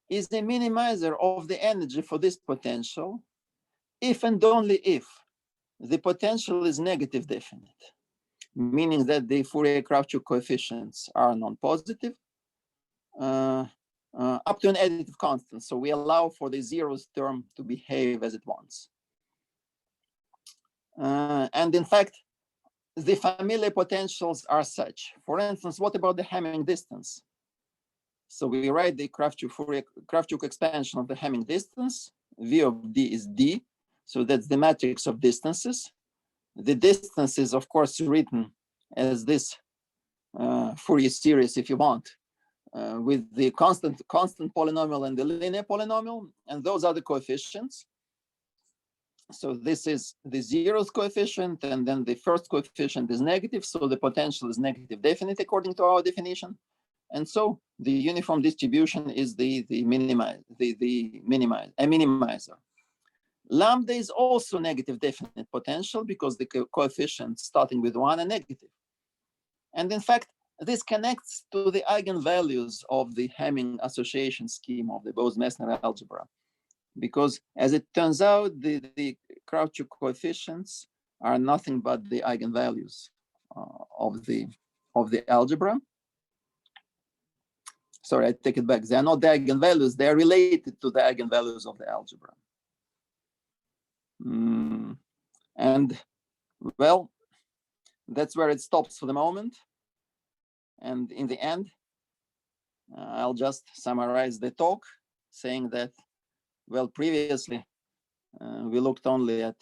is the minimizer of the energy for this potential if and only if the potential is negative definite, meaning that the Fourier-Kravchuk coefficients are non-positive up to an additive constant. So we allow for the zeros term to behave as it wants. And in fact, the familiar potentials are such. For instance, what about the Hamming distance? So we write the Kravchuk expansion of the Hamming distance. V of D is D. So that's the matrix of distances. The distance is, of course, written as this Fourier series, if you want, with the constant polynomial and the linear polynomial. And those are the coefficients. So this is the zeroth coefficient, and then the first coefficient is negative. So the potential is negative definite according to our definition. And so the uniform distribution is a minimizer. Lambda is also negative definite potential because the coefficients starting with 1 are negative. And in fact, This connects to the eigenvalues of the Hamming association scheme of the Bose-Messner algebra, because as it turns out, the Krautchuk coefficients are nothing but the eigenvalues of the algebra. Sorry, I take it back. They are not the eigenvalues, they are related to the eigenvalues of the algebra. And well, that's where it stops for the moment. And in the end, I'll just summarize the talk saying that, well, previously we looked only at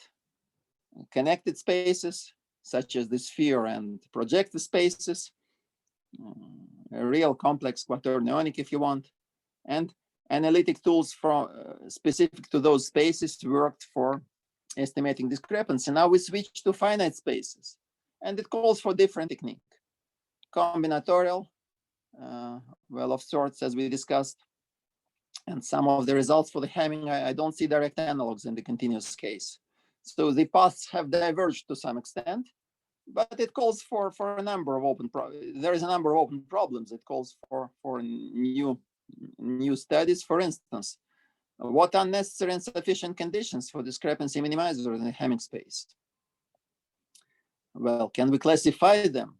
connected spaces, such as the sphere and projected spaces, a real complex quaternionic if you want, and analytic tools from specific to those spaces worked for estimating discrepancy. Now we switch to finite spaces, and it calls for different technique. Combinatorial, well, of sorts, as we discussed, and some of the results for the Hamming, I don't see direct analogs in the continuous case. So the paths have diverged to some extent, but it calls for a number of open there is a number of open problems. It calls for new studies. For instance, what are necessary and sufficient conditions for discrepancy minimizer in the Hamming space? Well, can we classify them?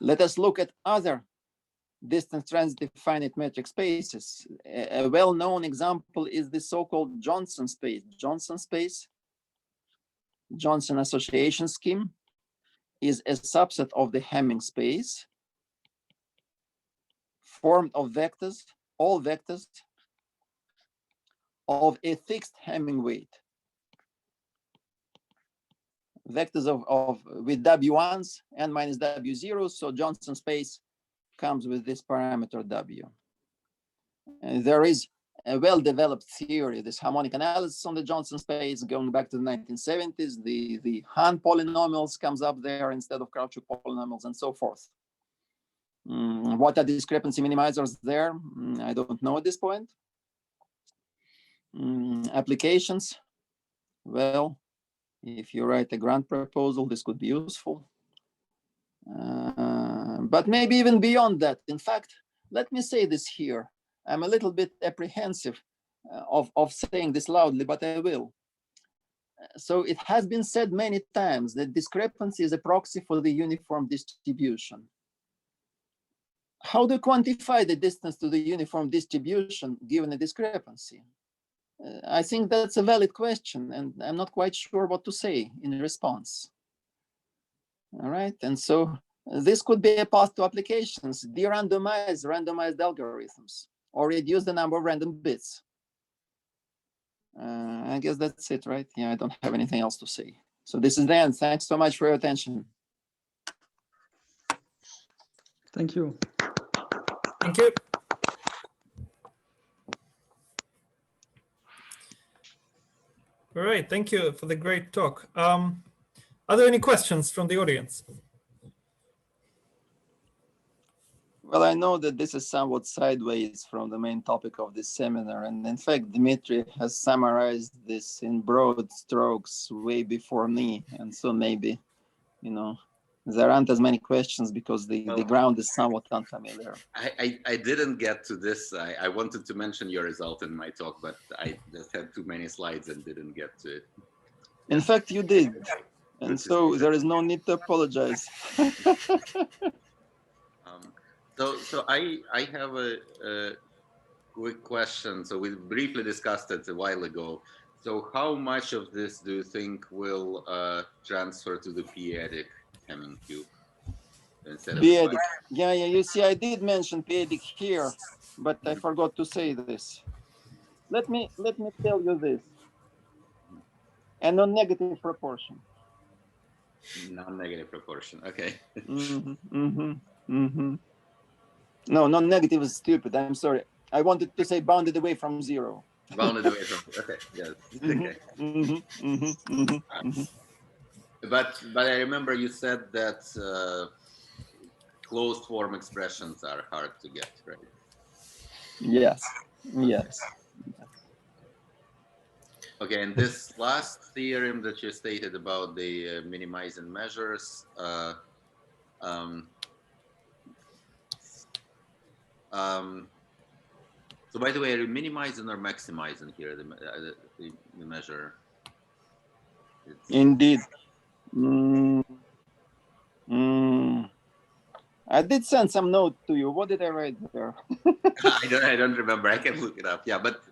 Let us look at other distance transitive finite metric spaces. A well-known example is the so-called Johnson space. Johnson association scheme is a subset of the Hamming space formed of vectors, all vectors of a fixed Hamming weight. Vectors with W1s and minus W0. So Johnson space comes with this parameter W. And there is a well-developed theory, this harmonic analysis on the Johnson space going back to the 1970s. The Hahn polynomials comes up there instead of Krautchuk polynomials and so forth. What are discrepancy minimizers there? I don't know at this point. Applications, well, if you write a grant proposal, this could be useful. But maybe even beyond that. In fact, let me say this here. I'm a little bit apprehensive of saying this loudly, but I will. So it has been said many times that discrepancy is a proxy for the uniform distribution. How do you quantify the distance to the uniform distribution given a discrepancy? I think that's a valid question, and I'm not quite sure what to say in response. All right, and so this could be a path to applications. De-randomize randomized algorithms, or reduce the number of random bits. I guess that's it, right? Yeah, I don't have anything else to say. So this is the end. Thanks so much for your attention. Thank you. Thank you. All right, thank you for the great talk. Are there any questions from the audience? Well, I know that this is somewhat sideways from the main topic of this seminar. And in fact, Dmitry has summarized this in broad strokes way before me. And so maybe, you know, there aren't as many questions because the ground is somewhat unfamiliar. I didn't get to this. I wanted to mention your result in my talk, but I just had too many slides and didn't get to it. In fact, you did. And so there is no need to apologize. So I have a quick question. So we briefly discussed it a while ago. So how much of this do you think will transfer to the p-adic Hamming cube instead of p-adic? Yeah, you see, I did mention p-adic here, but I forgot to say this. Let me tell you this. A non-negative proportion. Non-negative proportion. Okay. No, non-negative is stupid. I'm sorry. I wanted to say bounded away from zero. Bounded away from. Okay. Yes. Okay. But I remember you said that closed form expressions are hard to get, right? Yes. Yes. Okay, and this last theorem that you stated about the minimizing measures, Um, so by the way, are you minimizing or maximizing here the measure? Indeed. I did send some note to you. What did I write there? I don't remember. I can look it up. Yeah, but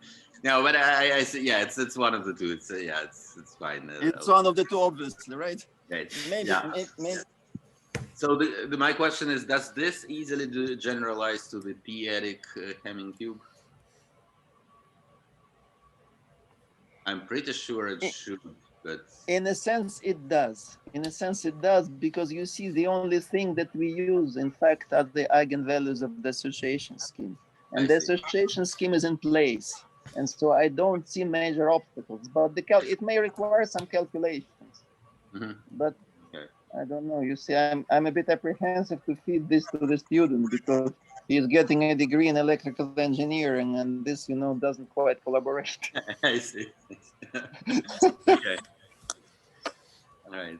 no, but I see. Yeah, it's one of the two. It's yeah, it's fine. It's one of the two, obviously, right? Right. Maybe. Yeah. Maybe. So my question is, does this easily generalize to the p-adic Hamming cube? I'm pretty sure it should, but in a sense it does. In a sense it does, because you see the only thing that we use, in fact, are the eigenvalues of the association scheme. And the association scheme is in place. And so I don't see major obstacles, but it may require some calculations. But I don't know. You see, I'm a bit apprehensive to feed this to the student, because he's getting a degree in electrical engineering, and this, doesn't quite collaborate. I see. Okay. All right.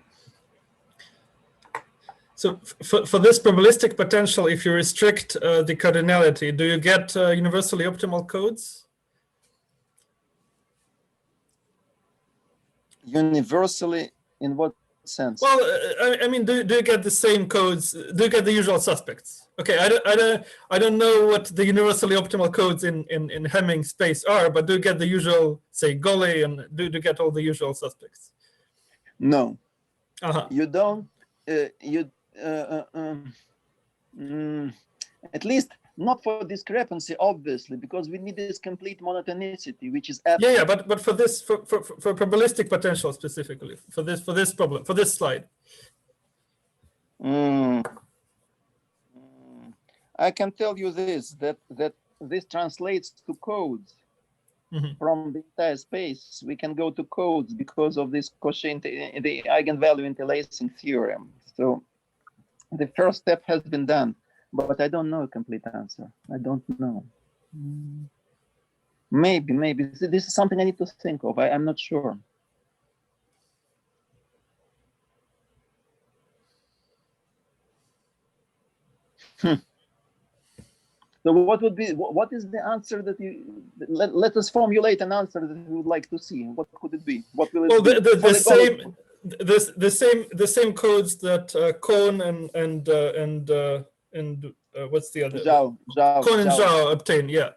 So for this probabilistic potential, if you restrict the cardinality, do you get universally optimal codes? Universally, in what sense? Well, I mean, do you get the same codes? Do you get the usual suspects? Okay, I don't know what the universally optimal codes in Hamming space are, but do you get the usual, say, Golay, and do you get all the usual suspects? No, you don't. At least not for discrepancy, obviously, because we need this complete monotonicity, which is yeah, but for this, for probabilistic potential specifically, for this problem, for this slide. I can tell you this, that this translates to codes. From the entire space. We can go to codes because of this quotient, the eigenvalue interlacing theorem. So the first step has been done, but I don't know a complete answer. I don't know. Maybe this is something I need to think of. I'm not sure. So what is the answer that let us formulate an answer that we would like to see. What could it be? What will it be? The same codes that Kohn and what's the other? Kohn and Zhao obtain, yeah.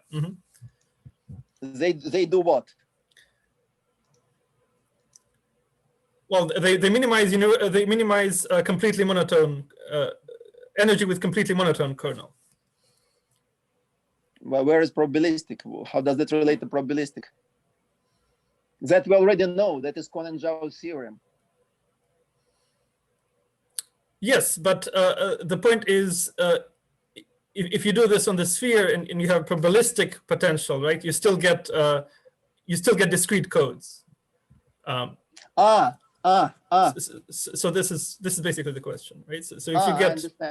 They do what? Well, they minimize completely monotone energy with completely monotone kernel. Well, where is probabilistic? How does that relate to probabilistic? That we already know. That is Kohn and Zhao's theorem. Yes, but the point is, if you do this on the sphere and you have probabilistic potential, right? You still get discrete codes. So this is basically the question, right? So if you get, I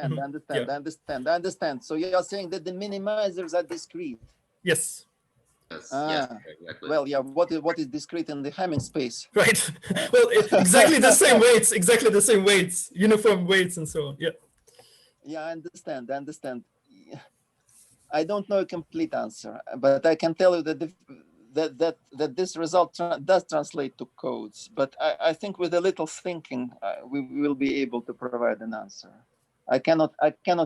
understand. So you are saying that the minimizers are discrete. Yes. Yes, exactly. Well, yeah. What is discrete in the Hamming space? Right. Well, exactly the same weights, uniform weights, and so on. Yeah. Yeah, I understand. I don't know a complete answer, but I can tell you that that this result does translate to codes. But I think with a little thinking, we will be able to provide an answer. I cannot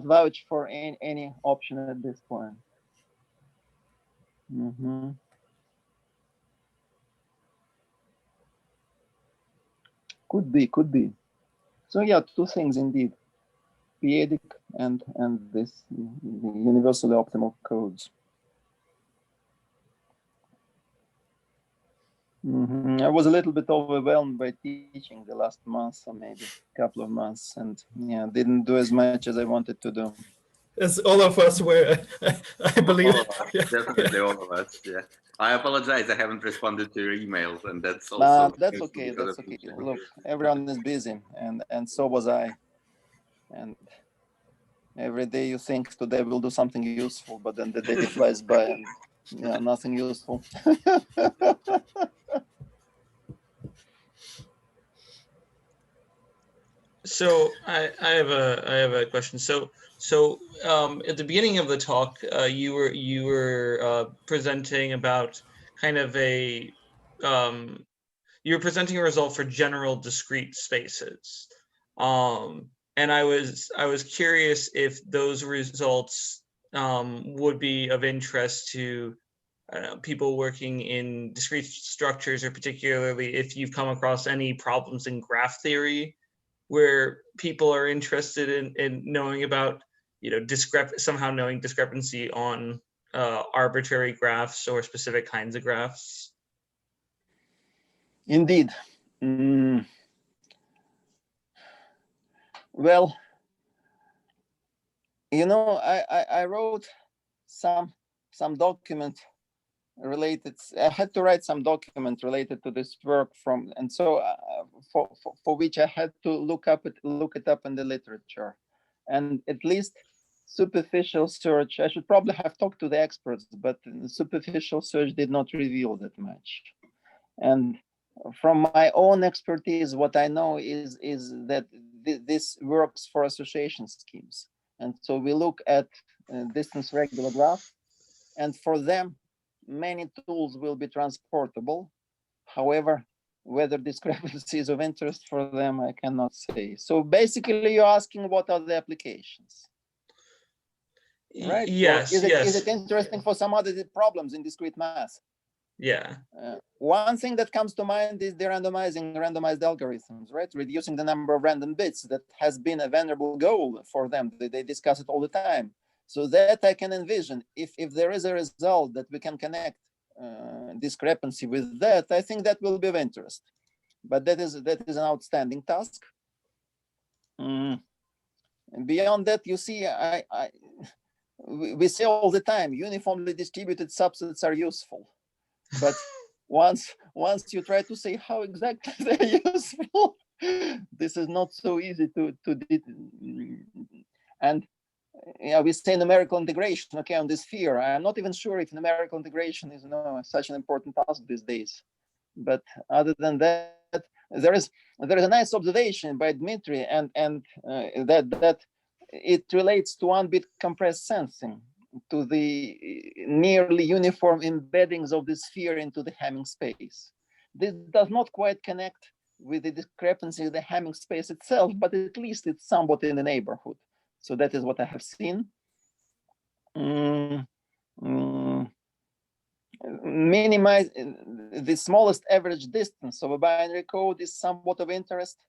vouch for any option at this point. Could be. So yeah, two things indeed: p-adic and this universally optimal codes. I was a little bit overwhelmed by teaching the last month, or maybe a couple of months, and yeah, didn't do as much as I wanted to do. As all of us were, I believe. All of us, definitely all of us. Yeah, I apologize. I haven't responded to your emails, and that's also that's okay. That's okay. Look, everyone is busy, and so was I. And every day you think today we'll do something useful, but then the day flies by, and yeah, nothing useful. So I have a question. So at the beginning of the talk, you were presenting about kind of a you were presenting a result for general discrete spaces, and I was curious if those results would be of interest to people working in discrete structures, or particularly if you've come across any problems in graph theory where people are interested in knowing about, somehow knowing discrepancy on arbitrary graphs or specific kinds of graphs. Indeed. Well, I wrote some document related. I had to write some document related to this work and so for which I had to look it up in the literature, and at least superficial search. I should probably have talked to the experts, but superficial search did not reveal that much. And from my own expertise, what I know is that this works for association schemes. And so we look at distance regular graph, and for them, many tools will be transportable. However, whether discrepancy is of interest for them, I cannot say. So basically, you're asking what are the applications, right? Yes, Is yes. it interesting for some other problems in discrete math? Yeah. One thing that comes to mind is the randomized algorithms, right? Reducing the number of random bits. That has been a venerable goal for them. They discuss it all the time. So that I can envision, if there is a result that we can connect discrepancy with that, I think that will be of interest. But that is an outstanding task. And beyond that, you see, we say all the time, uniformly distributed subsets are useful. But once you try to say how exactly they're useful, this is not so easy to and we say numerical integration, okay, on this sphere. I'm not even sure if numerical integration is such an important task these days. But other than that, there is a nice observation by Dmitry, and that it relates to one-bit compressed sensing, to the nearly uniform embeddings of the sphere into the Hamming space. This does not quite connect with the discrepancy of the Hamming space itself, but at least it's somewhat in the neighborhood. So that is what I have seen. Minimize the smallest average distance of a binary code is somewhat of interest,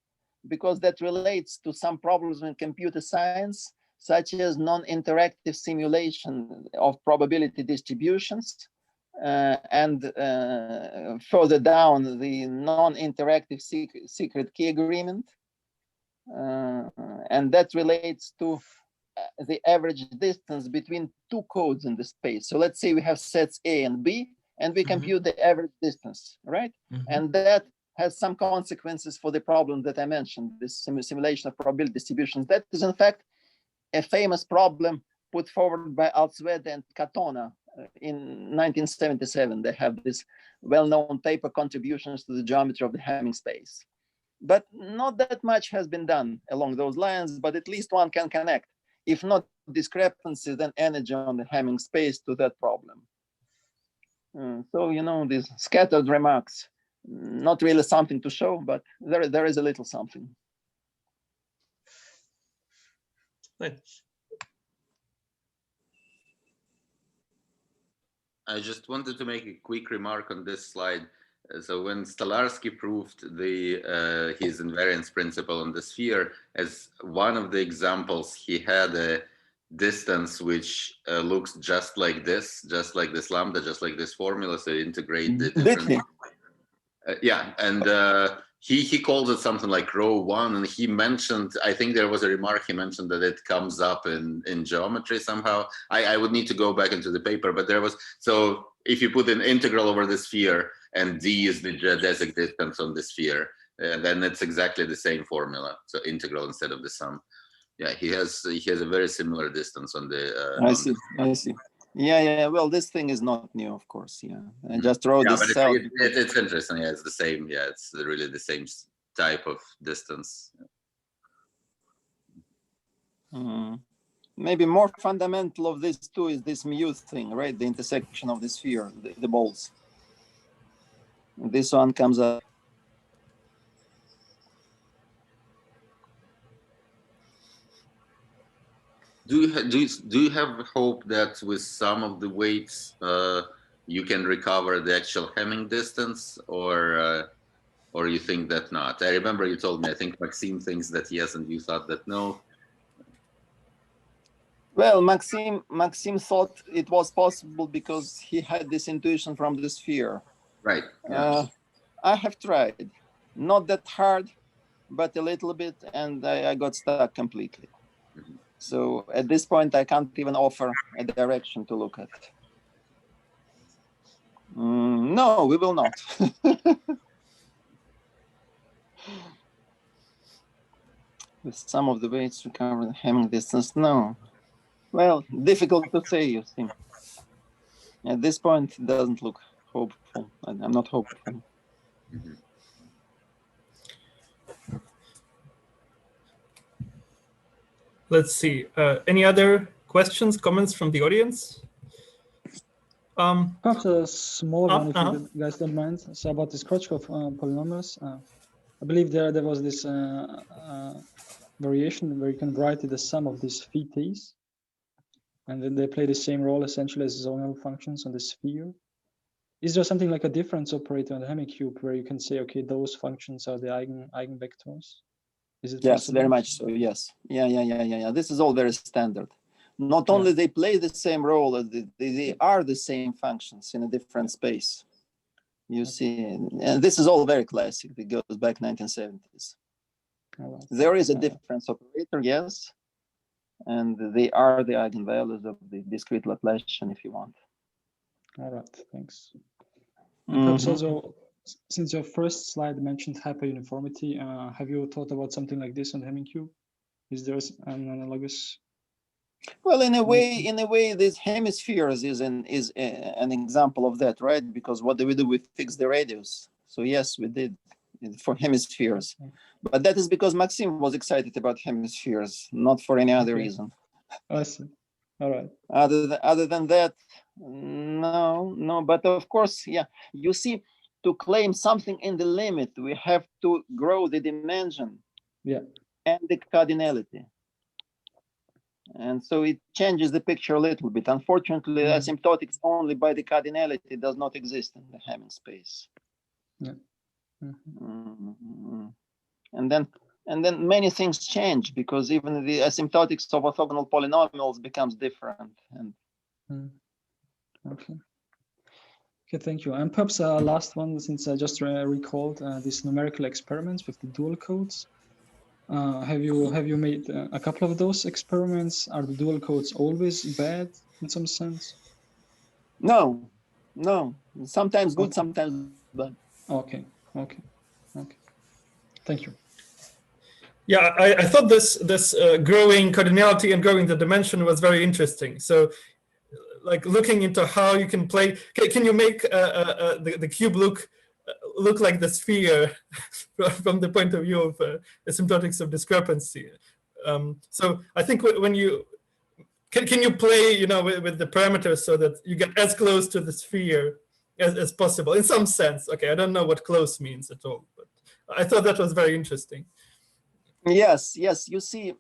because that relates to some problems in computer science, such as non-interactive simulation of probability distributions, and further down, the non-interactive secret key agreement. And that relates to the average distance between two codes in the space. So let's say we have sets A and B, and we compute the average distance, right? And that has some consequences for the problem that I mentioned, this simulation of probability distributions. That is, in fact, a famous problem put forward by Altswede and Katona in 1977. They have this well-known paper, Contributions to the Geometry of the Hamming Space. But not that much has been done along those lines, but at least one can connect, if not discrepancy, then energy on the Hamming space to that problem. So, these scattered remarks, not really something to show, but there is a little something. Thanks. I just wanted to make a quick remark on this slide. So when Stolarsky proved his invariance principle on the sphere, as one of the examples, he had a distance which looks just like this lambda, just like this formula. So integrate the different. Yeah, and he calls it something like rho 1, and he mentioned, I think there was a remark, he mentioned that it comes up in geometry somehow. I would need to go back into the paper, but there was, so if you put an integral over the sphere and d is the geodesic distance on the sphere, then it's exactly the same formula. So integral instead of the sum. Yeah, he has a very similar distance on the. I see. Yeah. Well, this thing is not new, of course. Yeah, I just wrote this out. It's interesting. Yeah, it's the same. Yeah, it's really the same type of distance. Maybe more fundamental of this too is this mu thing, right? The intersection of the sphere, the balls. This one comes up. Do you have hope that with some of the weights you can recover the actual Hamming distance, or you think that not? I remember you told me, I think Maxime thinks that yes, and you thought that no. Well, Maxime thought it was possible because he had this intuition from the sphere. Right. Yeah. I have tried, not that hard, but a little bit, and I got stuck completely. Mhm. So at this point, I can't even offer a direction to look at. No, we will not. With some of the weights recover the Hamming distance, no. Well, difficult to say, you see. At this point, it doesn't look hopeful. I'm not hopeful. Mhm. Let's see. Any other questions, comments from the audience? Perhaps a smaller one, if uh-huh. you guys don't mind. So about this Krochkov polynomials, I believe there was this variation where you can write the sum of these phi t's, and then they play the same role essentially as zonal functions on the sphere. Is there something like a difference operator on the Hamming cube where you can say, okay, those functions are the eigenvectors? Is it Yes, possible? very much so. Yes. Yeah. This is all very standard. Not only they play the same role, they are the same functions in a different space. You see, and this is all very classic. It goes back 1970s. Right. There is a difference operator, yes, and they are the eigenvalues of the discrete Laplacian, if you want. All right, thanks. And perhaps also, since your first slide mentioned hyperuniformity, have you thought about something like this on the Hamming cube? Is there an analogous? Well, in a way, these hemispheres is an example of that, right? Because what do? We fix the radius. So yes, we did for hemispheres, but that is because Maxime was excited about hemispheres, not for any other reason. I see. All right. Other than that, no. But of course, yeah. You see, to claim something in the limit, we have to grow the dimension, and the cardinality. And so it changes the picture a little bit. Unfortunately, asymptotics only by the cardinality does not exist in the Hamming space. Yeah. And then many things change because even the asymptotics of orthogonal polynomials becomes different. And Okay, thank you. And perhaps last one, since I just recalled these numerical experiments with the dual codes. Have you made a couple of those experiments? Are the dual codes always bad in some sense? No. Sometimes good, sometimes bad. Okay. Thank you. Yeah, I thought this growing cardinality and growing the dimension was very interesting. So, like looking into how you can play, can you make the cube look like the sphere from the point of view of asymptotics of discrepancy? So I think when you can you play, with the parameters so that you get as close to the sphere as possible in some sense. Okay, I don't know what close means at all, but I thought that was very interesting. Yes. You see,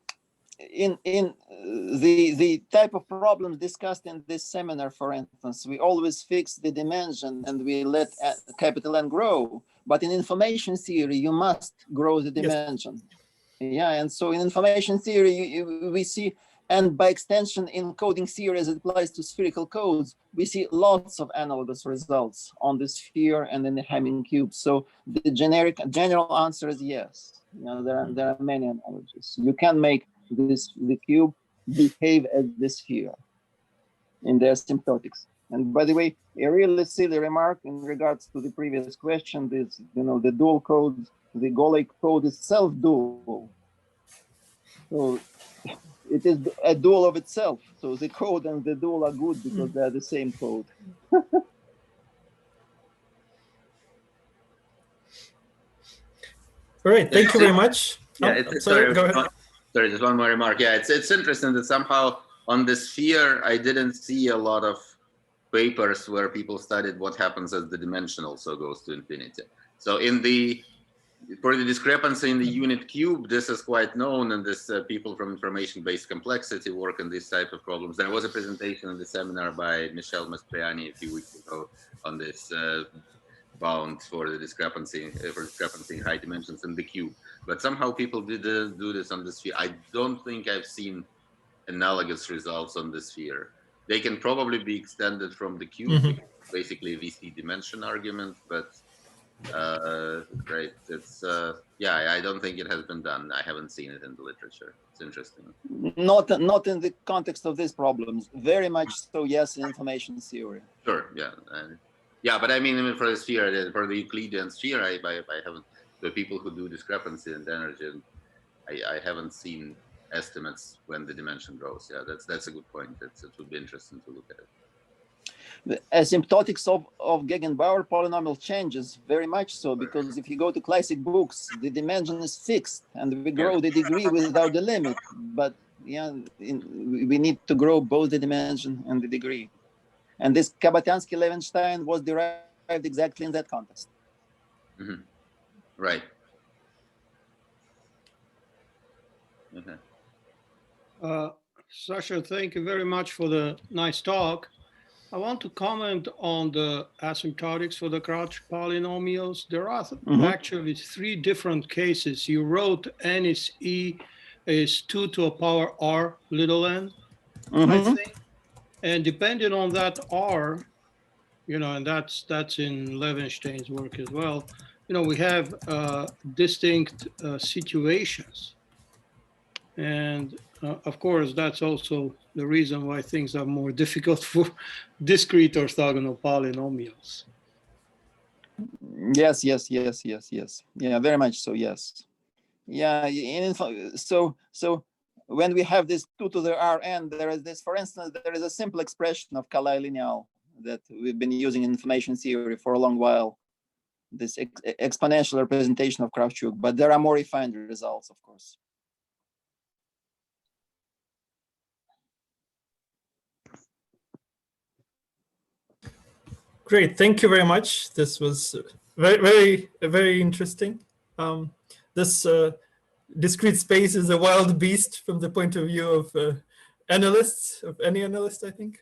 in the type of problems discussed in this seminar, for instance, we always fix the dimension and we let capital N grow. But in information theory, you must grow the dimension. Yes. Yeah, and so in information theory, we see, and by extension in coding theory as it applies to spherical codes, we see lots of analogous results on the sphere and in the Hamming cube. So the general answer is yes. There are many analogies. You can make the cube behave as the sphere in the asymptotics. And by the way, a really silly remark in regards to the previous question is, the dual code, the Golay code is self-dual. So it is a dual of itself. So the code and the dual are good because they are the same code. All right, thank you very much. Yeah, sorry, go ahead. Sorry, just one more remark. Yeah, it's interesting that somehow on the sphere, I didn't see a lot of papers where people studied what happens as the dimension also goes to infinity. So for the discrepancy in the unit cube, this is quite known, and this people from information-based complexity work on these type of problems. There was a presentation in the seminar by Michel Mastroianni a few weeks ago on this bound for the discrepancy in high dimensions in the cube. But somehow people didn't do this on the sphere. I don't think I've seen analogous results on the sphere. They can probably be extended from the cube, basically a VC dimension argument, but right, it's yeah, I don't think it has been done. I haven't seen it in the literature. It's interesting. Not in the context of these problems. Very much so, yes, in information theory. Sure, yeah. Yeah, but I mean for the sphere, for the Euclidean sphere, I haven't, the people who do discrepancy and energy, I haven't seen estimates when the dimension grows. Yeah, that's a good point. It would be interesting to look at it. The asymptotics of Gegenbauer polynomial changes very much so, because if you go to classic books, the dimension is fixed and we grow the degree without the limit. But yeah, we need to grow both the dimension and the degree. And this Kabatansky-Levenstein was derived exactly in that context. Mm-hmm. Right. Okay. Sasha, thank you very much for the nice talk. I want to comment on the asymptotics for the Crouch polynomials. There are actually 3 different cases. You wrote n is e is 2 to a power r little n, I think. And depending on that r, you know, and that's in Levenstein's work as well, you know, we have distinct situations. And of course, that's also the reason why things are more difficult for discrete orthogonal polynomials. Yes. Yeah, very much so, yes. Yeah, so when we have this 2 to the Rn, there is this, for instance, there is a simple expression of Calais lineal that we've been using in information theory for a long while, this exponential representation of Kravchuk, but there are more refined results, of course. Great, thank you very much. This was very interesting. This discrete space is a wild beast from the point of view of analysts, of any analyst, I think.